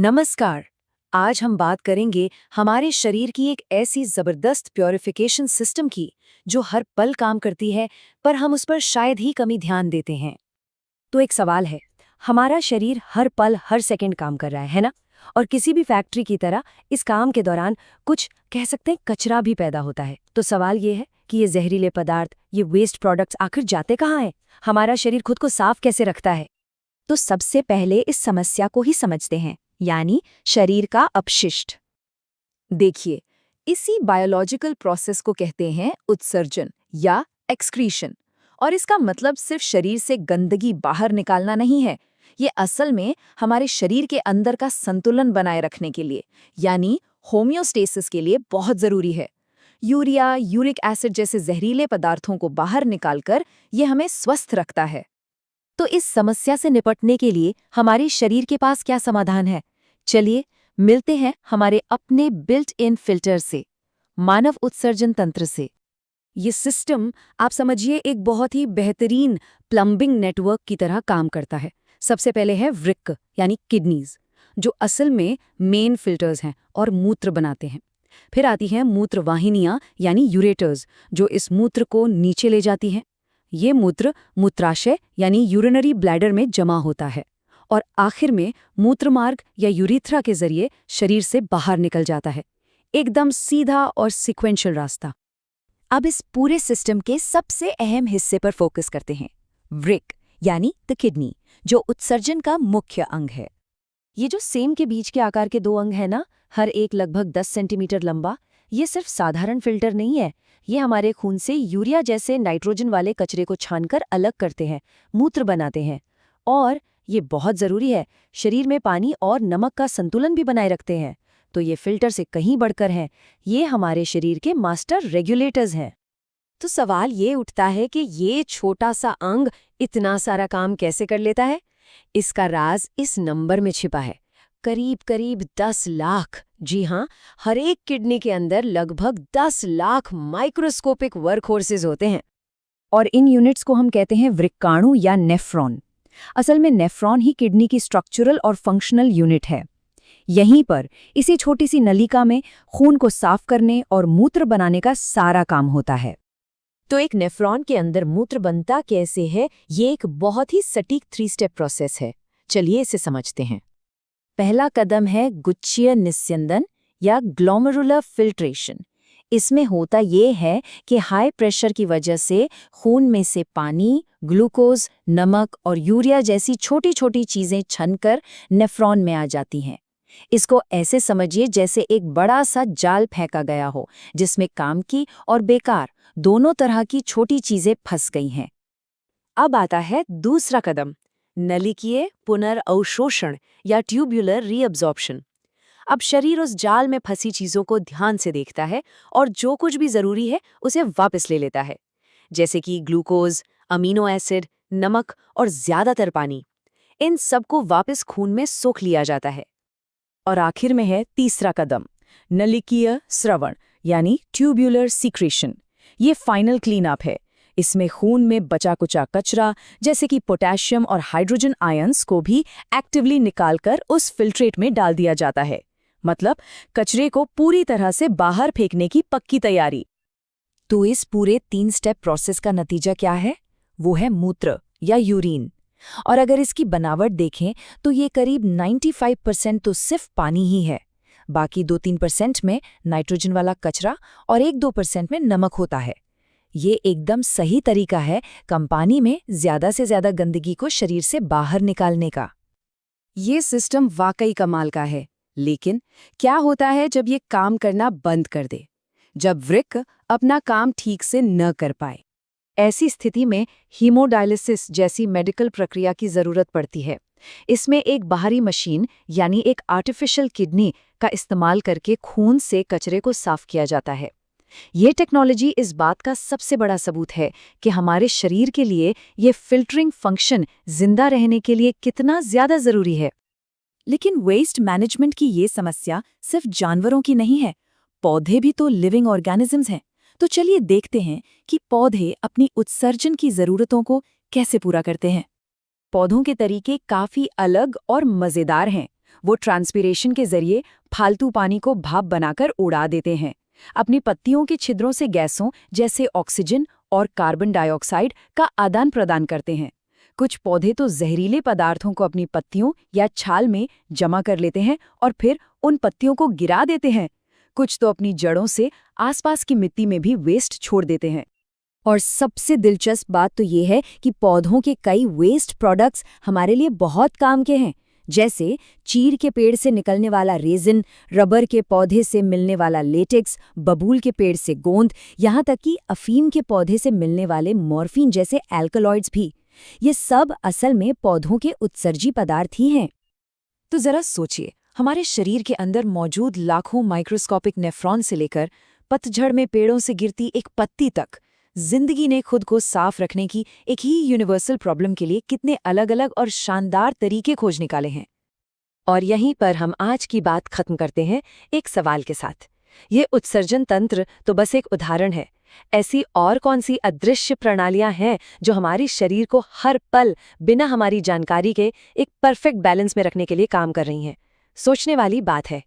नमस्कार। आज हम बात करेंगे हमारे शरीर की एक ऐसी जबरदस्त प्योरिफिकेशन सिस्टम की जो हर पल काम करती है, पर हम उस पर शायद ही कमी ध्यान देते हैं। तो एक सवाल है, हमारा शरीर हर पल हर सेकंड काम कर रहा है ना? और किसी भी फैक्ट्री की तरह इस काम के दौरान कुछ कह सकते हैं कचरा भी पैदा होता है। तो सवाल ये है कि ये जहरीले पदार्थ, ये वेस्ट प्रोडक्ट्स आखिर जाते कहाँ हैं? हमारा शरीर खुद को साफ कैसे रखता है? तो सबसे पहले इस समस्या को ही समझते हैं, यानी शरीर का अपशिष्ट। देखिए, इसी बायोलॉजिकल प्रोसेस को कहते हैं उत्सर्जन या एक्सक्रीशन। और इसका मतलब सिर्फ शरीर से गंदगी बाहर निकालना नहीं है। ये असल में हमारे शरीर के अंदर का संतुलन बनाए रखने के लिए, यानी होम्योस्टेसिस के लिए बहुत जरूरी है। यूरिया, यूरिक एसिड जैसे जहरीले पदार्थों को बाहर निकालकर ये हमें स्वस्थ रखता है। तो इस समस्या से निपटने के लिए हमारे शरीर के पास क्या समाधान है? चलिए मिलते हैं हमारे अपने बिल्ट इन फिल्टर से, मानव उत्सर्जन तंत्र से। ये सिस्टम आप समझिए एक बहुत ही बेहतरीन प्लम्बिंग नेटवर्क की तरह काम करता है। सबसे पहले है वृक्क यानी किडनीज, जो असल में मेन फिल्टर्स हैं और मूत्र बनाते हैं। फिर आती हैं मूत्र वाहिनियां यानी यूरेटर्स, जो इस मूत्र को नीचे ले जाती हैं। ये मूत्र मूत्राशय यानी यूरिनरी ब्लैडर में जमा होता है और आखिर में मूत्रमार्ग या यूरिथ्रा के जरिए शरीर से बाहर निकल जाता है। एकदम सीधा और सीक्वेंशियल रास्ता। अब इस पूरे सिस्टम के सबसे अहम हिस्से पर फोकस करते हैं, वृक्क यानी द किडनी, जो उत्सर्जन का मुख्य अंग है। ये जो सेम के बीच के आकार के दो अंग है ना, हर एक लगभग 10 सेंटीमीटर लंबा, ये सिर्फ साधारण फिल्टर नहीं है। ये हमारे खून से यूरिया जैसे नाइट्रोजन वाले कचरे को छानकर अलग करते हैं, मूत्र बनाते हैं। और ये बहुत जरूरी है, शरीर में पानी और नमक का संतुलन भी बनाए रखते हैं। तो ये फिल्टर से कहीं बढ़कर हैं, ये हमारे शरीर के मास्टर रेगुलेटर्स हैं। तो सवाल ये उठता है कि ये छोटा सा अंग इतना सारा काम कैसे कर लेता है? इसका राज इस नंबर में छिपा है, करीब करीब 10 लाख। जी हाँ, हर एक किडनी के अंदर लगभग 10 लाख माइक्रोस्कोपिक वर्कहॉर्सेस होते हैं। और इन यूनिट्स को हम कहते हैं वृक्काणु या नेफ्रॉन। असल में नेफ्रॉन ही किडनी की स्ट्रक्चरल और फंक्शनल यूनिट है। यहीं पर इसी छोटी सी नलिका में खून को साफ करने और मूत्र बनाने का सारा काम होता है। तो एक नेफ्रॉन के अंदर मूत्र बनता कैसे है, ये एक बहुत ही सटीक 3 स्टेप प्रोसेस है। चलिए इसे समझते हैं। पहला कदम है गुच्छीय निस्यंदन या ग्लोमेरुलर फिल्ट्रेशन। इसमें होता ये है कि हाई प्रेशर की वजह से खून में से पानी, ग्लूकोज, नमक और यूरिया जैसी छोटी छोटी चीजें छनकर नेफ्रॉन में आ जाती हैं। इसको ऐसे समझिए जैसे एक बड़ा सा जाल फेंका गया हो, जिसमें काम की और बेकार दोनों तरह की छोटी चीजें फंस गई हैं। अब आता है दूसरा कदम, नलिकीय पुनर्अवशोषण या ट्यूब्युलर रीअब्जॉर्प्शन। अब शरीर उस जाल में फंसी चीजों को ध्यान से देखता है और जो कुछ भी जरूरी है उसे वापस ले लेता है, जैसे कि ग्लूकोज, अमीनो एसिड, नमक और ज्यादातर पानी। इन सबको वापस खून में सोख लिया जाता है। और आखिर में है तीसरा कदम, नलिकीय स्रवण यानी ट्यूब्युलर सीक्रेशन। ये फाइनल क्लीन अप है। इसमें खून में बचा कुचा कचरा जैसे कि पोटेशियम और हाइड्रोजन आयंस को भी एक्टिवली निकालकर उस फिल्ट्रेट में डाल दिया जाता है। मतलब कचरे को पूरी तरह से बाहर फेंकने की पक्की तैयारी। तो इस पूरे 3 स्टेप प्रोसेस का नतीजा क्या है? वो है मूत्र या यूरिन। और अगर इसकी बनावट देखें तो ये करीब 95% तो सिर्फ पानी ही है। बाकी 2-3% में नाइट्रोजन वाला कचरा और 1-2% में नमक होता है। ये एकदम सही तरीका है कम पानी में ज्यादा से ज्यादा गंदगी को शरीर से बाहर निकालने का। ये सिस्टम वाकई कमाल का है, लेकिन क्या होता है जब ये काम करना बंद कर दे? जब वृक्क अपना काम ठीक से न कर पाए। ऐसी स्थिति में हीमोडायलिसिस जैसी मेडिकल प्रक्रिया की जरूरत पड़ती है। इसमें एक बाहरी मशीन यानी एक आर्टिफिशियल किडनी का इस्तेमाल करके खून से कचरे को साफ किया जाता है। ये टेक्नोलॉजी इस बात का सबसे बड़ा सबूत है कि हमारे शरीर के लिए ये फिल्टरिंग फंक्शन जिंदा रहने के लिए कितना ज्यादा जरूरी है। लेकिन वेस्ट मैनेजमेंट की ये समस्या सिर्फ जानवरों की नहीं है, पौधे भी तो लिविंग ऑर्गेनिजम्स हैं। तो चलिए देखते हैं कि पौधे अपनी उत्सर्जन की जरूरतों को कैसे पूरा करते हैं। पौधों के तरीके काफी अलग और मजेदार हैं। वो ट्रांसपिरेशन के जरिए फालतू पानी को भाप बनाकर उड़ा देते हैं। अपनी पत्तियों के छिद्रों से गैसों जैसे ऑक्सीजन और कार्बन डाइऑक्साइड का आदान प्रदान करते हैं। कुछ पौधे तो जहरीले पदार्थों को अपनी पत्तियों या छाल में जमा कर लेते हैं और फिर उन पत्तियों को गिरा देते हैं। कुछ तो अपनी जड़ों से आसपास की मिट्टी में भी वेस्ट छोड़ देते हैं। और सबसे दिलचस्प बात तो ये है कि पौधों के कई वेस्ट प्रोडक्ट्स हमारे लिए बहुत काम के हैं, जैसे चीड़ के पेड़ से निकलने वाला रेजिन, रबर के पौधे से मिलने वाला लेटेक्स, बबूल के पेड़ से गोंद, यहाँ तक कि अफीम के पौधे से मिलने वाले मॉर्फिन जैसे एल्कलॉइड्स भी। ये सब असल में पौधों के उत्सर्जी पदार्थ ही हैं। तो जरा सोचिए, हमारे शरीर के अंदर मौजूद लाखों माइक्रोस्कोपिक नेफ्रॉन से लेकर पतझड़ में पेड़ों से गिरती एक पत्ती तक, जिंदगी ने खुद को साफ रखने की एक ही यूनिवर्सल प्रॉब्लम के लिए कितने अलग अलग और शानदार तरीके खोज निकाले हैं। और यहीं पर हम आज की बात खत्म करते हैं एक सवाल के साथ। ये उत्सर्जन तंत्र तो बस एक उदाहरण है। ऐसी और कौन सी अदृश्य प्रणालियां हैं जो हमारे शरीर को हर पल बिना हमारी जानकारी के एक परफेक्ट बैलेंस में रखने के लिए काम कर रही हैं? सोचने वाली बात है।